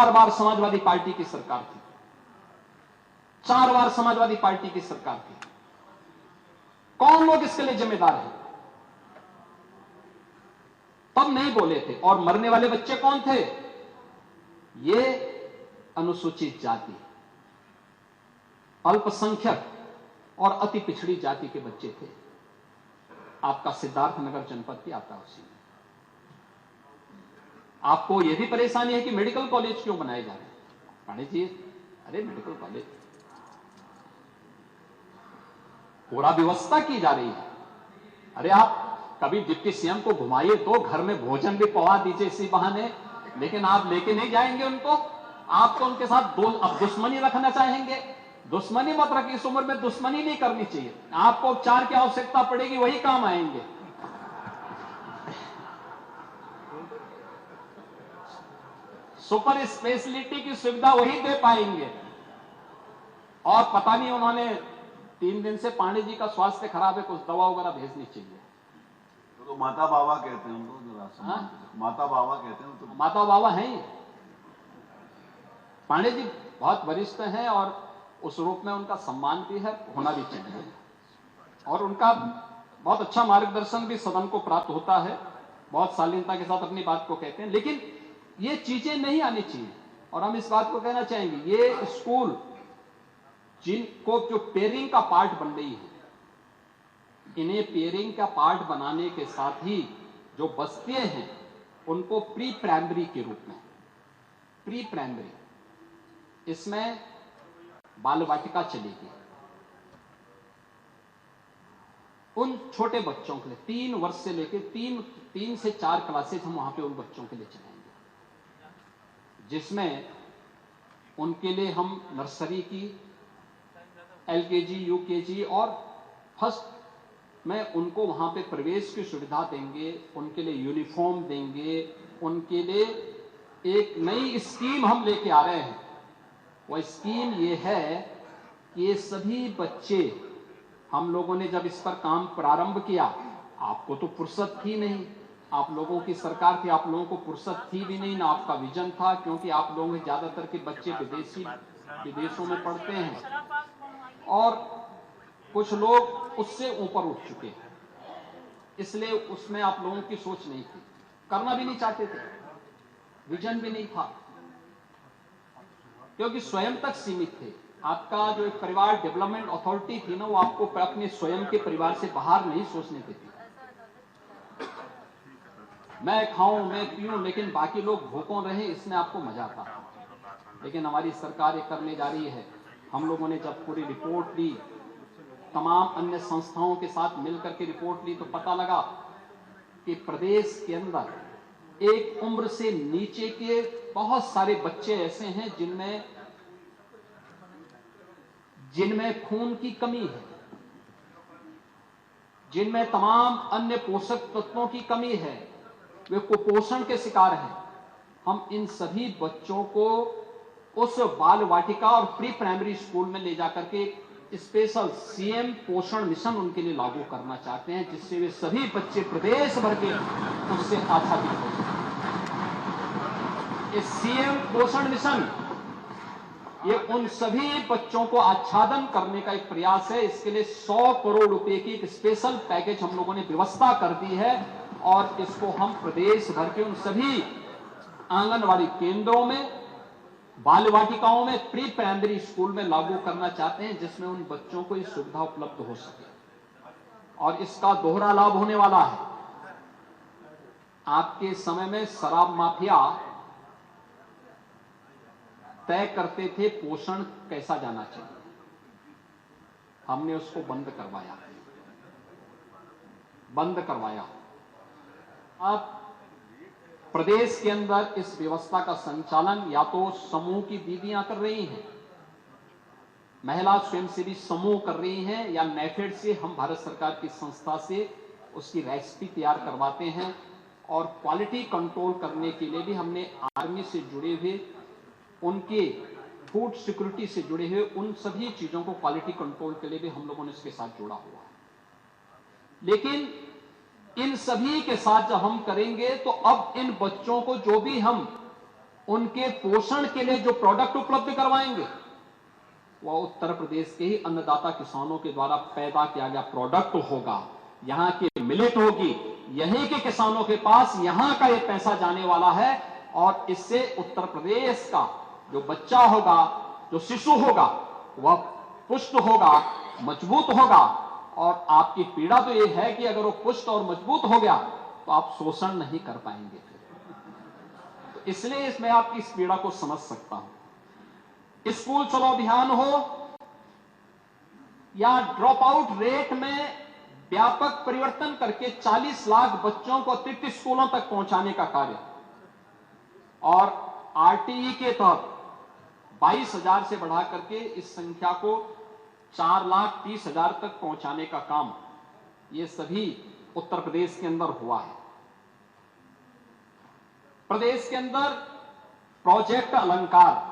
4 बार Samajwadi party की सरकार थी, 4 बार समाजवादी पार्टी की सरकार थी। कौन लोग इसके लिए जिम्मेदार हैं? तब नहीं बोले थे। और मरने वाले बच्चे कौन थे? ये अनुसूचित जाति, अल्पसंख्यक और अति पिछड़ी जाति के बच्चे थे। आपका सिद्धार्थनगर जनपद की आपदा उसी में। आपको यह भी परेशानी है कि मेडिकल कॉलेज क्यों बनाए जा रहे हैं? पांडे जी, अरे मेडिकल कॉलेज पूरा व्यवस्था की जा रही है। अरे आप कभी डिप्टी सीएम को घुमाइए तो घर में भोजन भी पहुंचा दीजिए इसी बहाने, लेकिन आप लेके नहीं जाएंगे उनको। आप तो उनके साथ अब दुश्मनी रखना चाहेंगे। दुश्मनी मत रखिए, इस उम्र में दुश्मनी नहीं करनी चाहिए। आपको उपचार की आवश्यकता पड़ेगी, वही काम आएंगे। सुपर स्पेशलिटी की सुविधा वही दे पाएंगे। और पता नहीं, उन्होंने 3 दिन से पांडे जी का स्वास्थ्य खराब है, कुछ दवा वगैरह भेजनी चाहिए। तो माता बाबा कहते हैं उनको, माता बाबा कहते हैं तो। माता बाबा हैं पांडे जी, बहुत वरिष्ठ हैं और उस रूप में उनका सम्मान भी है, होना भी चाहिए। और उनका बहुत अच्छा मार्गदर्शन भी सदन को प्राप्त होता है, बहुत शालीनता के साथ अपनी बात को कहते हैं। लेकिन ये चीजें नहीं आनी चाहिए। और हम इस बात को कहना चाहेंगे, ये स्कूल जिनको जो पेयरिंग का पार्ट बन रही है, इन्हें पेयरिंग का पार्ट बनाने के साथ ही जो बस्तियां हैं उनको प्री प्राइमरी के रूप में, प्री प्राइमरी, इसमें बाल वाटिका चलेगी। उन छोटे बच्चों के लिए 3 वर्ष से लेकर 3 से 4 क्लासेज हम वहां पे उन बच्चों के लिए चलाएंगे, जिसमें उनके लिए हम नर्सरी की, एलकेजी, यूकेजी और फर्स्ट में उनको वहां पे प्रवेश की सुविधा देंगे, उनके लिए यूनिफॉर्म देंगे। उनके लिए एक नई स्कीम हम लेके आ रहे हैं। वह स्कीम ये है कि ये सभी बच्चे, हम लोगों ने जब इस पर काम प्रारंभ किया, आपको तो फुर्सत थी नहीं, आप लोगों की सरकार थी, आप लोगों को फुर्सत थी भी नहीं ना, आपका विजन था, क्योंकि आप लोगों के ज्यादातर के बच्चे विदेशों में पढ़ते हैं और कुछ लोग उससे ऊपर उठ चुके हैं, इसलिए उसमें आप लोगों की सोच नहीं थी, करना भी नहीं चाहते थे, विजन भी नहीं था, क्योंकि स्वयं तक सीमित थे। आपका जो एक परिवार डेवलपमेंट अथॉरिटी थी ना, वो आपको अपने स्वयं के परिवार से बाहर नहीं सोचने देती। मैं खाऊं, मैं पीऊं, लेकिन बाकी लोग भूखों रहे, इसमें आपको मजा आता है। लेकिन हमारी सरकार ये करने जा रही है। हम लोगों ने जब पूरी रिपोर्ट ली, तमाम अन्य संस्थाओं के साथ मिलकर के रिपोर्ट ली, तो पता लगा कि प्रदेश के अंदर एक उम्र से नीचे के बहुत सारे बच्चे ऐसे हैं जिनमें खून की कमी है, जिनमें तमाम अन्य पोषक तत्वों की कमी है, वे कुपोषण के शिकार हैं। हम इन सभी बच्चों को उस बाल वाटिका और प्री प्राइमरी स्कूल में ले जाकर के स्पेशल सीएम पोषण मिशन उनके लिए लागू करना चाहते हैं, जिससे वे सभी बच्चे प्रदेश भर के उससे आच्छादित हो सकें। इस सीएम पोषण मिशन ये उन सभी बच्चों को आच्छादन करने का एक प्रयास है। इसके लिए 100 करोड़ रुपए की एक स्पेशल पैकेज हम लोगों ने व्यवस्था कर दी है और इसको हम प्रदेश भर के उन सभी आंगनवाड़ी केंद्रों में, बाल वाटिकाओं में, प्री प्राइमरी स्कूल में लागू करना चाहते हैं, जिसमें उन बच्चों को ये सुविधा उपलब्ध हो सके। और इसका दोहरा लाभ होने वाला है। आपके समय में शराब माफिया तय करते थे पोषण कैसा जाना चाहिए, हमने उसको बंद करवाया। अब प्रदेश के अंदर इस व्यवस्था का संचालन या तो समूह की दीदियां कर रही हैं, महिला स्वयंसेवी समूह कर रही हैं, या नेफेड से हम भारत सरकार की संस्था से उसकी रेसिपी तैयार करवाते हैं। और क्वालिटी कंट्रोल करने के लिए भी हमने आर्मी से जुड़े हुए, उनके फूड सिक्योरिटी से जुड़े हुए उन सभी चीजों को क्वालिटी कंट्रोल के लिए भी हम लोगों ने इसके साथ जोड़ा हुआ है। लेकिन इन सभी के साथ जब हम करेंगे तो अब इन बच्चों को जो भी हम उनके पोषण के लिए जो प्रोडक्ट उपलब्ध करवाएंगे वह उत्तर प्रदेश के ही अन्नदाता किसानों के द्वारा पैदा किया गया प्रोडक्ट होगा, यहां की मिलेट होगी, यहीं के किसानों के पास यहां का ये पैसा जाने वाला है और इससे उत्तर प्रदेश का जो बच्चा होगा, जो शिशु होगा, वह पुष्ट होगा, मजबूत होगा। और आपकी पीड़ा तो यह है कि अगर वो पुष्ट और मजबूत हो गया तो आप शोषण नहीं कर पाएंगे फिर। तो इसलिए इसमें आपकी इस पीड़ा को समझ सकता हूं। स्कूल चलो अभियान हो या ड्रॉप आउट रेट में व्यापक परिवर्तन करके 40 लाख बच्चों को अतिरिक्त स्कूलों तक पहुंचाने का कार्य, और आरटीई के तहत 22,000 से बढ़ा करके इस संख्या को 4,30,000 तक पहुंचाने का काम, ये सभी उत्तर प्रदेश के अंदर हुआ है। प्रदेश के अंदर प्रोजेक्ट अलंकार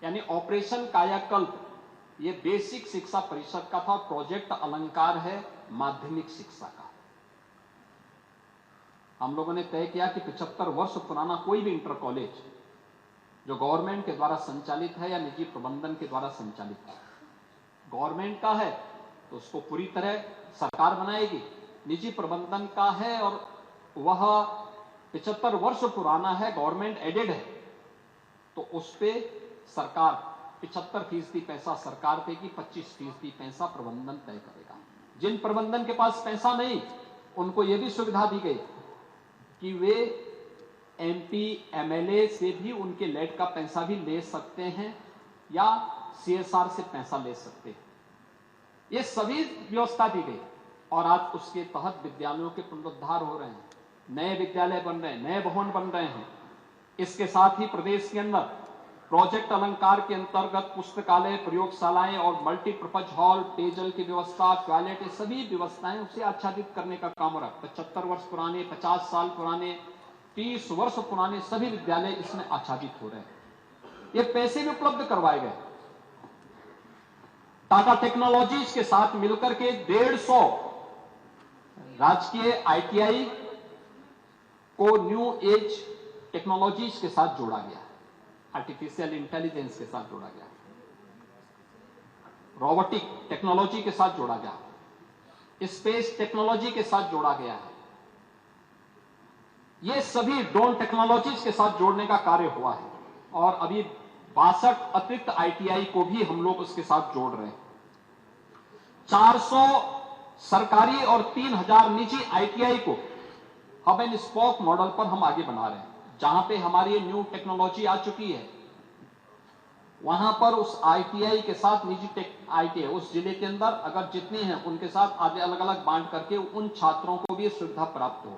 यानी ऑपरेशन कायाकल्प, ये बेसिक शिक्षा परिषद का था। प्रोजेक्ट अलंकार है माध्यमिक शिक्षा का। हम लोगों ने तय किया कि 75 वर्ष पुराना कोई भी इंटर कॉलेज जो गवर्नमेंट के द्वारा संचालित है या निजी प्रबंधन के द्वारा संचालित है, गवर्नमेंट का है तो उसको पूरी तरह सरकार बनाएगी, निजी प्रबंधन का है और वह 75 वर्ष पुराना है, गवर्नमेंट एडेड है, तो उस पे सरकार 75% पैसा सरकार देगी, 25% पैसा प्रबंधन तय करेगा। जिन प्रबंधन के पास पैसा नहीं, उनको यह भी सुविधा दी गई कि वे एमपी एमएलए से भी उनके लेट का पैसा भी ले सकते हैं या सीएसआर से पैसा ले सकते हैं। ये सभी व्यवस्था दी गई और आज उसके तहत विद्यालयों के पुनरुद्धार हो रहे हैं, नए विद्यालय बन रहे हैं, नए भवन बन रहे हैं। इसके साथ ही प्रदेश के अंदर प्रोजेक्ट अलंकार के अंतर्गत पुस्तकालय, प्रयोगशालाएं और मल्टीपर्पज हॉल, पेयजल की व्यवस्था, टॉयलेट, ये सभी व्यवस्थाएं उसे आच्छादित करने का काम हो रहा है। 75 वर्ष पुराने, 50 साल पुराने, 30 वर्ष पुराने सभी विद्यालय इसमें आच्छादित हो रहे हैं। ये पैसे भी उपलब्ध करवाए गए। टाटा टेक्नोलॉजीज के साथ मिलकर के 150 राजकीय आईटीआई को न्यू एज टेक्नोलॉजीज के साथ जोड़ा गया, आर्टिफिशियल इंटेलिजेंस के साथ जोड़ा गया, रोबोटिक टेक्नोलॉजी के साथ जोड़ा गया, स्पेस टेक्नोलॉजी के साथ जोड़ा गया है। ये सभी ड्रोन टेक्नोलॉजीज के साथ जोड़ने का कार्य हुआ है और अभी 62 अतिरिक्त आईटीआई को भी हम लोग उसके साथ जोड़ रहे हैं। 400 सरकारी और 3,000 निजी आईटीआई को हब एंड स्पोक मॉडल पर हम आगे बना रहे हैं। जहां पे हमारी न्यू टेक्नोलॉजी आ चुकी है, वहां पर उस आईटीआई के साथ निजी आईटीआई उस जिले के अंदर अगर जितनी है उनके साथ आगे अलग अलग बांट करके उन छात्रों को भी सुविधा प्राप्त हो,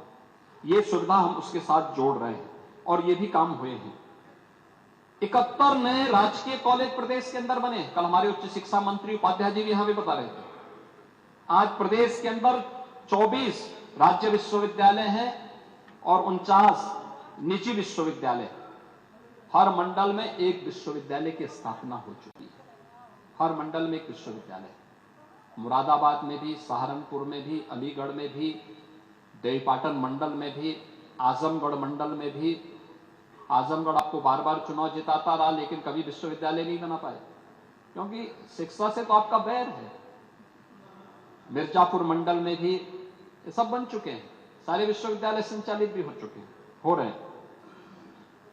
ये सुविधा हम उसके साथ जोड़ रहे हैं और ये भी काम हुए हैं। 71 नए राजकीय कॉलेज प्रदेश के अंदर बने। कल हमारे उच्च शिक्षा मंत्री उपाध्याय जी भी यहां भी बता रहे थे। आज प्रदेश के अंदर 24 राज्य विश्वविद्यालय हैं और 49 निजी विश्वविद्यालय। हर मंडल में एक विश्वविद्यालय की स्थापना हो चुकी है। हर मंडल में एक विश्वविद्यालय, मुरादाबाद में भी, सहारनपुर में भी, अलीगढ़ में भी, देवीपाटन मंडल में भी, आजमगढ़ मंडल में भी। आजमगढ़ आपको बार बार चुनाव जिताता रहा लेकिन कभी विश्वविद्यालय नहीं बना पाए क्योंकि शिक्षा से तो आपका बैर है। मिर्जापुर मंडल में भी ये सब बन चुके हैं, सारे विश्वविद्यालय संचालित भी हो चुके हैं, हो रहे हैं।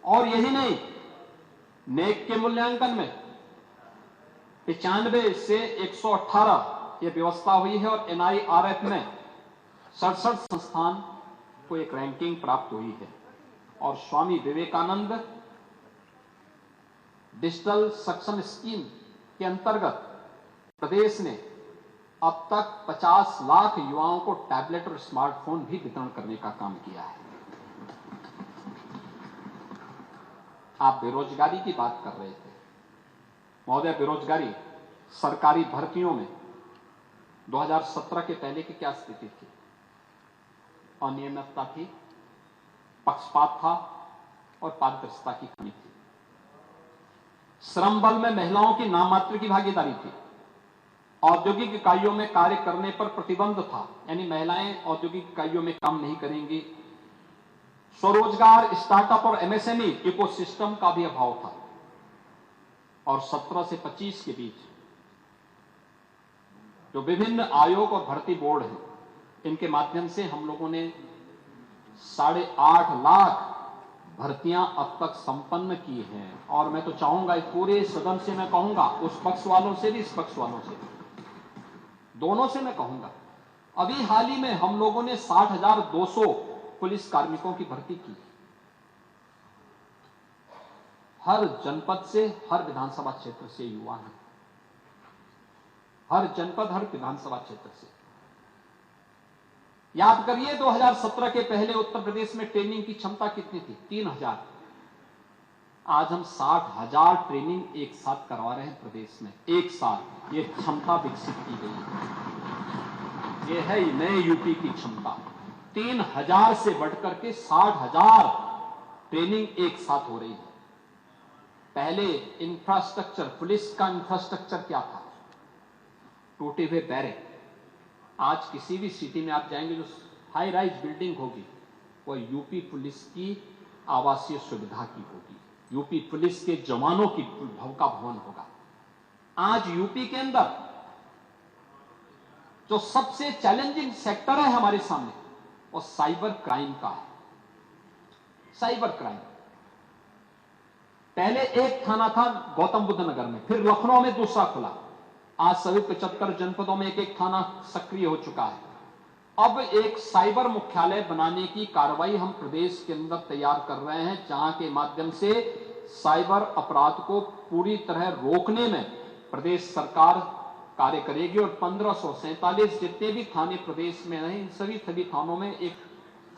और यही नहीं, नेक के मूल्यांकन में 95 से 118 ये व्यवस्था हुई है और एनआईआरएफ में 67 संस्थान को एक रैंकिंग प्राप्त हुई है। और स्वामी विवेकानंद डिजिटल सक्षम स्कीम के अंतर्गत प्रदेश ने अब तक 50 लाख युवाओं को टैबलेट और स्मार्टफोन भी वितरण करने का काम किया है। आप बेरोजगारी की बात कर रहे थे महोदय। बेरोजगारी सरकारी भर्तियों में 2017 के पहले की क्या स्थिति थी? अनियमितता थी, पक्षपात था और पारदर्शिता की कमी थी। श्रम बल में महिलाओं की नाममात्र की भागीदारी थी। औद्योगिक इकाइयों में कार्य करने पर प्रतिबंध था, यानी महिलाएं औद्योगिक इकाइयों में काम नहीं करेंगी। स्वरोजगार, स्टार्टअप और एमएसएमई इकोसिस्टम का भी अभाव था। और 17 से 25 के बीच जो विभिन्न आयोग और भर्ती बोर्ड हैं, इनके माध्यम से हम लोगों ने 8.5 लाख भर्तियां अब तक संपन्न की हैं। और मैं तो चाहूंगा इस पूरे सदन से मैं कहूंगा, उस पक्ष वालों से भी इस पक्ष वालों से भी, दोनों से मैं कहूंगा, अभी हाल ही में हम लोगों ने 60,200 पुलिस कार्मिकों की भर्ती की। हर जनपद से, हर विधानसभा क्षेत्र से युवा हैं, हर जनपद, हर विधानसभा क्षेत्र से। याद करिए 2017 के पहले उत्तर प्रदेश में ट्रेनिंग की क्षमता कितनी थी? 3,000। आज हम 60,000 ट्रेनिंग एक साथ करवा रहे हैं प्रदेश में, एक साथ। ये क्षमता विकसित की गई है। ये है नए यूपी की क्षमता। 3,000 से बढ़कर के 60,000 ट्रेनिंग एक साथ हो रही है। पहले इंफ्रास्ट्रक्चर, पुलिस का इंफ्रास्ट्रक्चर क्या था? टूटे हुए बैरक। आज किसी भी सिटी में आप जाएंगे, जो हाई राइज बिल्डिंग होगी वो यूपी पुलिस की आवासीय सुविधा की होगी, यूपी पुलिस के जवानों की का भवन होगा। आज यूपी के अंदर जो सबसे चैलेंजिंग सेक्टर है हमारे सामने, वो साइबर क्राइम का है। Cyber crime. पहले एक थाना था गौतम बुद्ध नगर में, फिर लखनऊ में दूसरा खुला। आज सभी 75 जनपदों में एक एक थाना सक्रिय हो चुका है। अब एक साइबर मुख्यालय बनाने की कार्रवाई हम प्रदेश के अंदर तैयार कर रहे हैं, जहां के माध्यम से साइबर अपराध को पूरी तरह रोकने में प्रदेश सरकार कार्य करेगी। और 1547 जितने भी थाने प्रदेश में हैं, इन सभी थानों में एक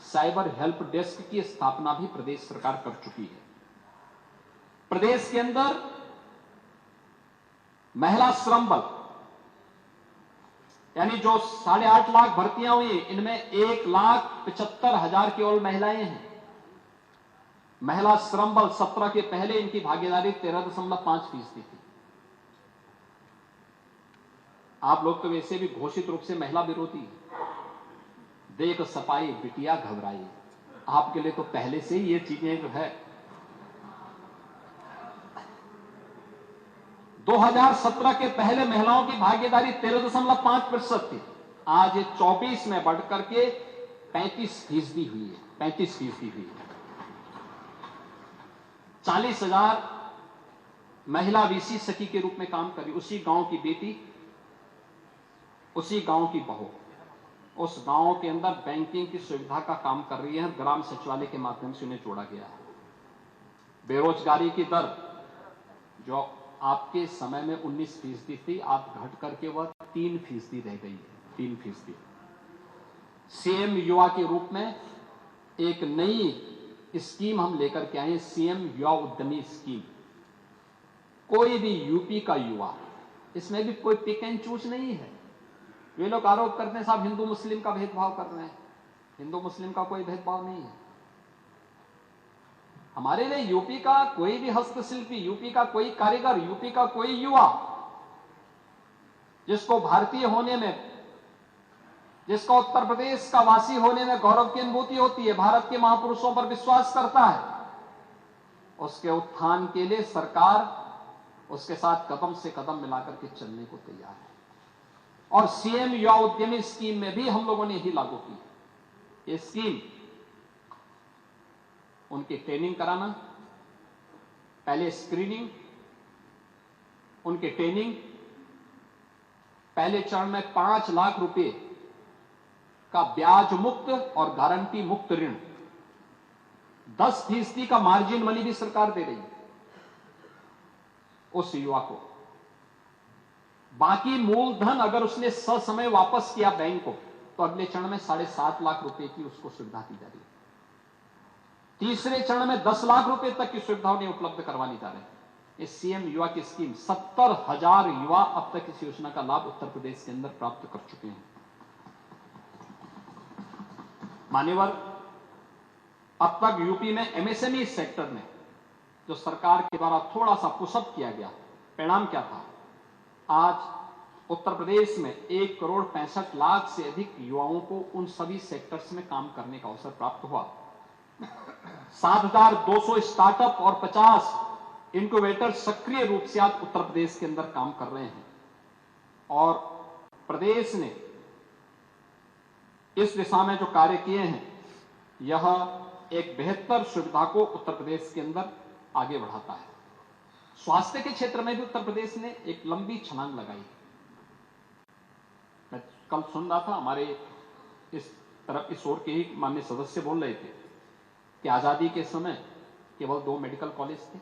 साइबर हेल्प डेस्क की स्थापना भी प्रदेश सरकार कर चुकी है। प्रदेश के अंदर महिला श्रम बल, यानी जो 8.5 लाख भर्तियां हुई, इनमें 1,75,000 केवल महिलाएं हैं। महिला श्रम बल 17 के पहले इनकी भागीदारी 13.5% थी। आप लोग तो वैसे भी घोषित रूप से महिला विरोधी है। देख सपाई बिटिया घबराई, आपके लिए तो पहले से ही ये चीजें जो है। 2017 के पहले महिलाओं की भागीदारी 13.5% थी। आज ये 24 में बढ़कर के 35% हुई है। 35% हुई है। 40,000 महिला वीसी सखी के रूप में काम करी। उसी गांव की बेटी, उसी गांव की बहू उस गांव के अंदर बैंकिंग की सुविधा का काम कर रही है। ग्राम सचिवालय के माध्यम से उन्हें जोड़ा गया है। बेरोजगारी की दर जो आपके समय में 19% थी, आप घट करके वह 3% रह गई है। 3%। सीएम युवा के रूप में एक नई स्कीम हम लेकर के आए, सीएम युवा उद्यमी स्कीम। कोई भी यूपी का युवा, इसमें भी कोई पिक एंड चूज नहीं है। वे लोग आरोप करते हैं साहब हिंदू मुस्लिम का भेदभाव कर रहे हैं। हिंदू मुस्लिम का कोई भेदभाव नहीं है। हमारे लिए यूपी का कोई भी हस्तशिल्पी, यूपी का कोई कारीगर, यूपी का कोई युवा जिसको भारतीय होने में, जिसको उत्तर प्रदेश का वासी होने में गौरव की अनुभूति होती है, भारत के महापुरुषों पर विश्वास करता है, उसके उत्थान के लिए सरकार उसके साथ कदम से कदम मिलाकर के चलने को तैयार है। और सीएम युवा उद्यमी स्कीम में भी हम लोगों ने ही लागू की। ये स्कीम उनकी ट्रेनिंग कराना, पहले स्क्रीनिंग, उनकी ट्रेनिंग, पहले चरण में 5 लाख रुपए का ब्याज मुक्त और गारंटी मुक्त ऋण, 10% का मार्जिन मनी भी सरकार दे रही है उस युवा को। बाकी मूलधन अगर उसने ससमय वापस किया बैंक को, तो अगले चरण में 7.5 लाख रुपए की उसको सुविधा दी जा रही है। तीसरे चरण में 10 लाख रुपए तक की सुविधा उन्हें उपलब्ध करवानी जा रही है। इस सीएम युवा की स्कीम 70,000 युवा अब तक इस योजना का लाभ उत्तर प्रदेश के अंदर प्राप्त कर चुके हैं। मान्यवर, अब तक यूपी में एमएसएमई सेक्टर में जो सरकार के द्वारा थोड़ा सा पुशअप किया गया, परिणाम क्या था? आज उत्तर प्रदेश में 1,65,00,000 से अधिक युवाओं को उन सभी सेक्टर्स में काम करने का अवसर प्राप्त हुआ। 7,200 स्टार्टअप और 50 इंक्यूबेटर सक्रिय रूप से आज उत्तर प्रदेश के अंदर काम कर रहे हैं। और प्रदेश ने इस दिशा में जो कार्य किए हैं, यह एक बेहतर सुविधा को उत्तर प्रदेश के अंदर आगे बढ़ाता है। स्वास्थ्य के क्षेत्र में भी उत्तर प्रदेश ने एक लंबी छलांग लगाई। मैं कल सुन रहा था, हमारे इस ओर के ही माननीय सदस्य बोल रहे थे कि आजादी के समय केवल 2 मेडिकल कॉलेज थे।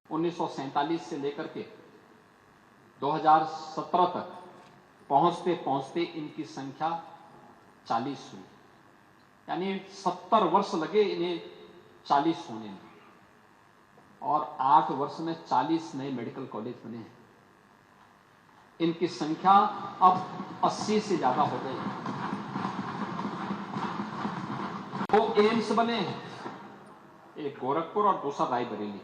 1947 से लेकर के 2017 तक पहुंचते पहुंचते इनकी संख्या 40 हुई, यानी 70 वर्ष लगे इन्हें 40 होने में, और 8 वर्ष में 40 नए मेडिकल कॉलेज बने हैं। इनकी संख्या अब 80 से ज्यादा हो गई है। 2 एम्स बने हैं, एक गोरखपुर और दूसरा रायबरेली।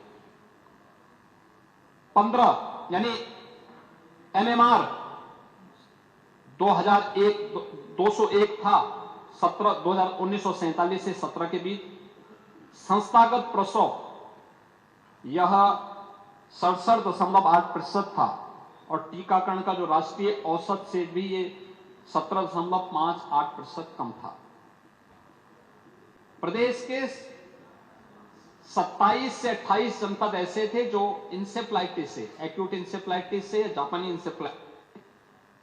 15 यानी एमएमआर 201 था, 1947 से 17 के बीच। संस्थागत प्रसव यह 67.8% था, और टीकाकरण का जो राष्ट्रीय औसत से भी ये 17.58% कम था। प्रदेश के 27 से 28 जनपद ऐसे थे जो इंसेफ्लाइटिस से, एक्यूट इंसेफ्लाइटिस से, जापानी इंसेफ्लाइटिस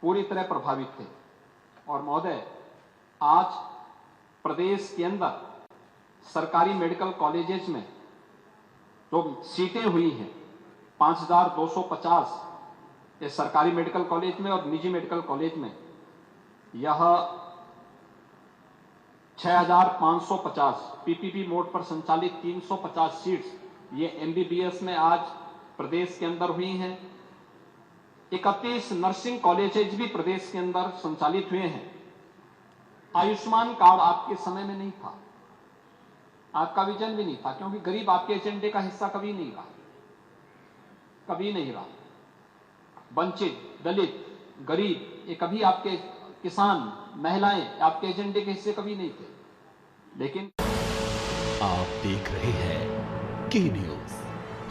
पूरी तरह प्रभावित थे। और महोदय, आज प्रदेश के अंदर सरकारी मेडिकल कॉलेजेस में जो सीटें हुई हैं 5,250 ये सरकारी मेडिकल कॉलेज में, और निजी मेडिकल कॉलेज में यह 6,550 पीपीपी मोड पर संचालित 350 सीट्स ये एमबीबीएस में आज प्रदेश के अंदर हुई हैं। 31 नर्सिंग कॉलेजेज भी प्रदेश के अंदर संचालित हुए हैं। आयुष्मान कार्ड आपके समय में नहीं था, आपका विजन भी नहीं था, क्योंकि गरीब आपके एजेंडे का हिस्सा कभी नहीं रहा, कभी नहीं रहा। वंचित, दलित, गरीब, ये कभी आपके, किसान, महिलाएं आपके एजेंडे के हिस्से कभी नहीं थे। लेकिन आप देख रहे हैं के न्यूज,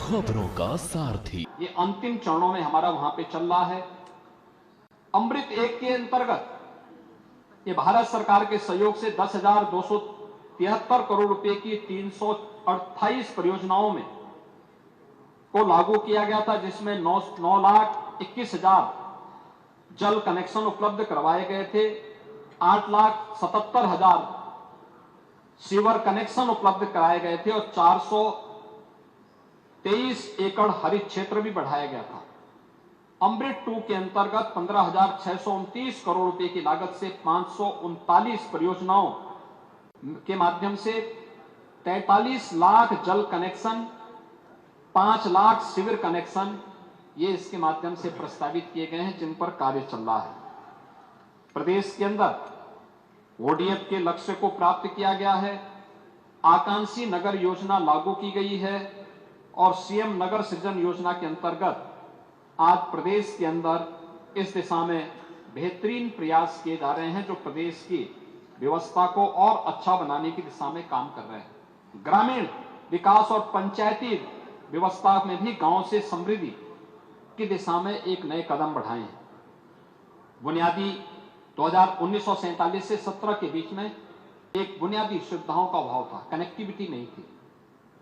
खबरों का सारथी। ये अंतिम चरणों में हमारा वहां पे चल रहा है। अमृत 1 के अंतर्गत ये भारत सरकार के सहयोग से 10,273 करोड़ रुपए की 328 परियोजनाओं में को लागू किया गया था, जिसमें 9,21,000 जल कनेक्शन उपलब्ध करवाए गए थे। 8,77,000 सीवर कनेक्शन उपलब्ध कराए गए थे, और 423 एकड़ हरित क्षेत्र भी बढ़ाया गया था। अमृत 2 के अंतर्गत 15,629 करोड़ रुपए की लागत से 539 परियोजनाओं के माध्यम से 43 लाख जल कनेक्शन, 5 लाख सीवर कनेक्शन ये इसके माध्यम से प्रस्तावित किए गए हैं, जिन पर कार्य चल रहा है। प्रदेश के अंदर ओडीएफ के लक्ष्य को प्राप्त किया गया है। आकांक्षी नगर योजना लागू की गई है, और सीएम नगर सृजन योजना के अंतर्गत आज प्रदेश के अंदर इस दिशा में बेहतरीन प्रयास किए जा रहे हैं, जो प्रदेश की व्यवस्था को और अच्छा बनाने की दिशा में काम कर रहे हैं। ग्रामीण विकास और पंचायती व्यवस्था में भी गांव से समृद्धि की दिशा में एक नए कदम बढ़ाए हैं। बुनियादी 1947 से 17 के बीच में एक बुनियादी सुविधाओं का अभाव था, कनेक्टिविटी नहीं थी।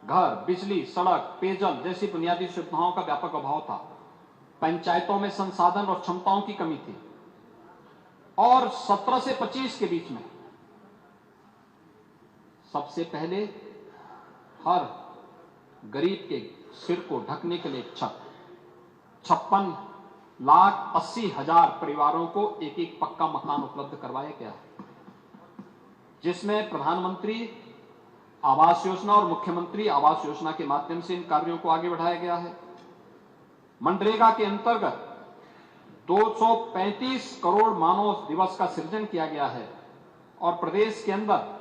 घर, बिजली, सड़क, पेयजल जैसी बुनियादी सुविधाओं का व्यापक अभाव था। पंचायतों में संसाधन और क्षमताओं की कमी थी। और 17 से 25 के बीच में सबसे पहले हर गरीब के सिर को ढकने के लिए छत, 56,80,000 परिवारों को एक एक पक्का मकान उपलब्ध करवाया गया है, जिसमें प्रधानमंत्री आवास योजना और मुख्यमंत्री आवास योजना के माध्यम से इन कार्यों को आगे बढ़ाया गया है। मनरेगा के अंतर्गत 235 करोड़ मानव दिवस का सृजन किया गया है, और प्रदेश के अंदर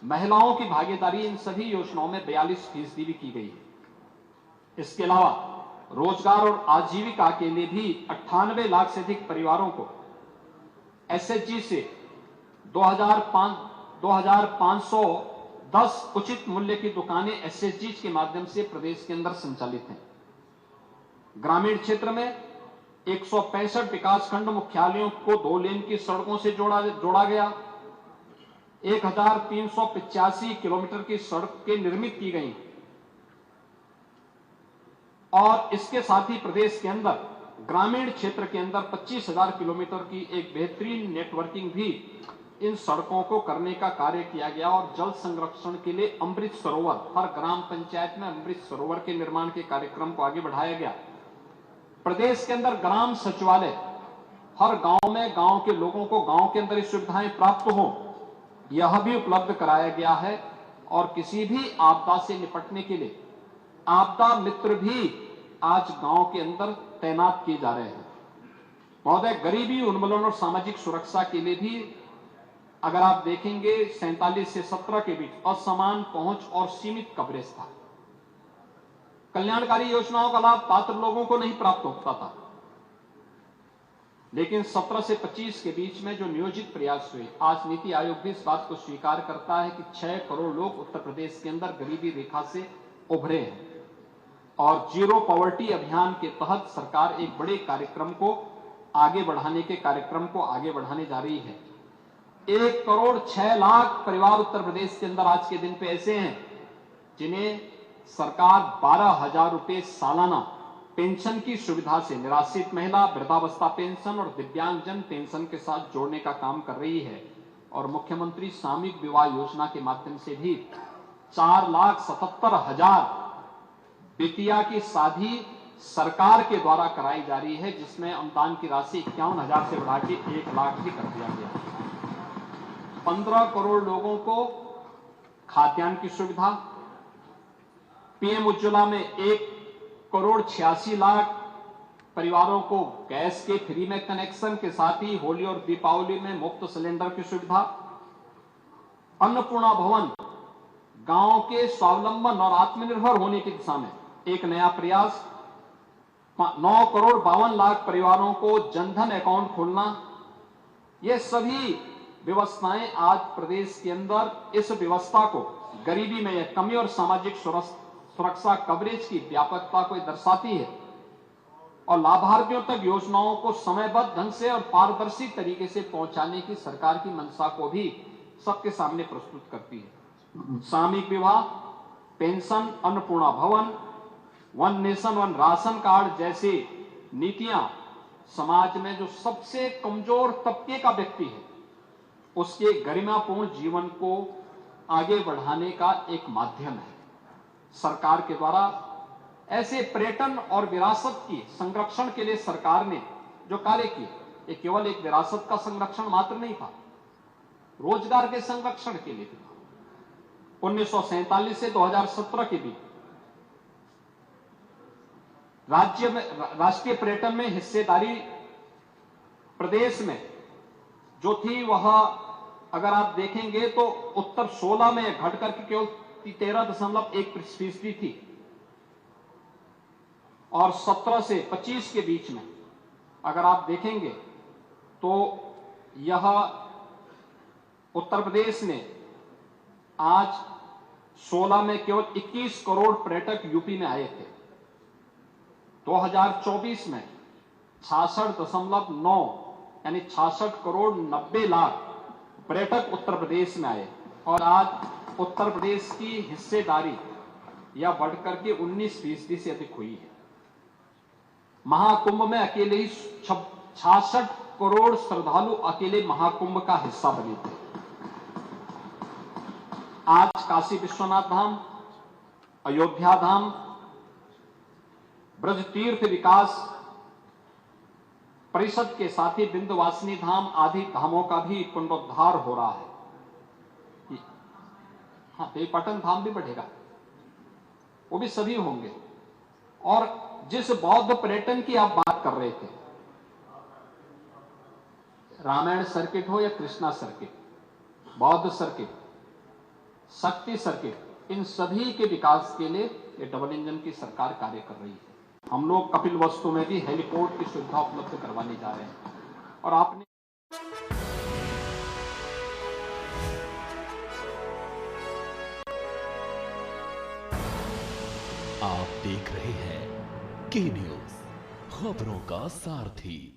महिलाओं की भागीदारी इन सभी योजनाओं में 42% भी की गई है। इसके अलावा रोजगार और आजीविका के लिए भी 98 लाख से अधिक परिवारों को एसएचजी से 2,500 10 उचित मूल्य की दुकानें एसएचजी के माध्यम से प्रदेश के अंदर संचालित हैं। ग्रामीण क्षेत्र में 165 विकासखंड मुख्यालयों को 2 लेन की सड़कों से जोड़ा गया। 1385 किलोमीटर की सड़कें निर्मित की गई और इसके साथ ही प्रदेश के अंदर ग्रामीण क्षेत्र के अंदर 25,000 किलोमीटर की एक बेहतरीन नेटवर्किंग भी इन सड़कों को करने का कार्य किया गया और जल संरक्षण के लिए अमृत सरोवर, हर ग्राम पंचायत में अमृत सरोवर के निर्माण के कार्यक्रम को आगे बढ़ाया गया। प्रदेश के अंदर ग्राम सचिवालय हर गांव में गांव के लोगों को गांव के अंदर ये सुविधाएं प्राप्त हो, यह भी उपलब्ध कराया गया है और किसी भी आपदा से निपटने के लिए आपदा मित्र भी आज गांव के अंदर तैनात किए जा रहे हैं। महोदय, गरीबी उन्मूलन और सामाजिक सुरक्षा के लिए भी अगर आप देखेंगे 47 से 17 के बीच असमान पहुंच और सीमित कवरेज था। कल्याणकारी योजनाओं का लाभ पात्र लोगों को नहीं प्राप्त होता था, लेकिन 17 से 25 के बीच में जो नियोजित प्रयास हुए, आज नीति आयोग भी इस बात को स्वीकार करता है कि 6 करोड़ लोग उत्तर प्रदेश के अंदर गरीबी रेखा से उभरे हैं और जीरो पॉवर्टी अभियान के तहत सरकार एक बड़े कार्यक्रम को आगे बढ़ाने जा रही है। 1 करोड़ 6 लाख परिवार उत्तर प्रदेश के अंदर आज के दिन पे ऐसे हैं जिन्हें सरकार 12,000 रुपए सालाना पेंशन की सुविधा से निराश्रित महिला, वृद्धावस्था पेंशन और दिव्यांगजन पेंशन के साथ जोड़ने का काम कर रही है और मुख्यमंत्री सामूहिक विवाह योजना के माध्यम से भी 4,77,000 बेटिया की शादी सरकार के द्वारा कराई जा रही है, जिसमें अनुदान की राशि 51,000 से बढ़ा के 1 लाख भी कर दिया गया। 15 करोड़ लोगों को खाद्यान्न की सुविधा, पीएम उज्ज्वला में 1 करोड़ 86 लाख परिवारों को गैस के फ्री में कनेक्शन के साथ ही होली और दीपावली में मुफ्त सिलेंडर की सुविधा, अन्नपूर्णा भवन गांव के स्वावलंबन और आत्मनिर्भर होने की दिशा में एक नया प्रयास, 9 करोड़ 52 लाख परिवारों को जनधन अकाउंट खोलना, ये सभी व्यवस्थाएं आज प्रदेश के अंदर इस व्यवस्था को गरीबी में यह कमी और सामाजिक सुरक्षा कवरेज की व्यापकता को दर्शाती है और लाभार्थियों तक योजनाओं को समयबद्ध ढंग से और पारदर्शी तरीके से पहुंचाने की सरकार की मंशा को भी सबके सामने प्रस्तुत करती है। सामूहिक विवाह, पेंशन, अन्नपूर्णा भवन, one nation one ration card जैसे नीतियां समाज में जो सबसे कमजोर तबके का व्यक्ति है उसके गरिमापूर्ण जीवन को आगे बढ़ाने का एक माध्यम है। सरकार के द्वारा ऐसे पर्यटन और विरासत की संरक्षण के लिए सरकार ने जो कार्य किए, ये केवल एक विरासत का संरक्षण मात्र नहीं था, रोजगार के संरक्षण के लिए था। 1947 से 2017 के बीच राज्य में राष्ट्रीय पर्यटन में हिस्सेदारी प्रदेश में जो थी वह अगर आप देखेंगे तो उत्तर 16 में घट करके केवल 13.1% थी और 17 से 25 के बीच में अगर आप देखेंगे तो यह उत्तर प्रदेश ने आज 16 में केवल 21 करोड़ पर्यटक यूपी में आए थे। 2024 में 66.9 यानी 66 करोड़ 90 लाख पर्यटक उत्तर प्रदेश में आए और आज उत्तर प्रदेश की हिस्सेदारी यह बढ़कर के 19% से अधिक हुई है। महाकुंभ में अकेले ही 66 करोड़ श्रद्धालु अकेले महाकुंभ का हिस्सा बने थे। आज काशी विश्वनाथ धाम, अयोध्या धाम, ब्रज तीर्थ विकास परिषद के साथ ही विंध्यवासिनी धाम आदि धामों का भी पुनरुद्धार हो रहा है। हाँ, देवपाटन धाम भी बढ़ेगा, वो भी सभी होंगे। और जिस बौद्ध पर्यटन की आप बात कर रहे थे, रामायण सर्किट हो या कृष्णा सर्किट, बौद्ध सर्किट, शक्ति सर्किट, इन सभी के विकास के लिए ये डबल इंजन की सरकार कार्य कर रही है। हम लोग कपिलवस्तु में भी हेलीपोर्ट की सुविधा उपलब्ध करवाने जा रहे हैं और आपने देख रहे हैं के न्यूज, खबरों का सारथी।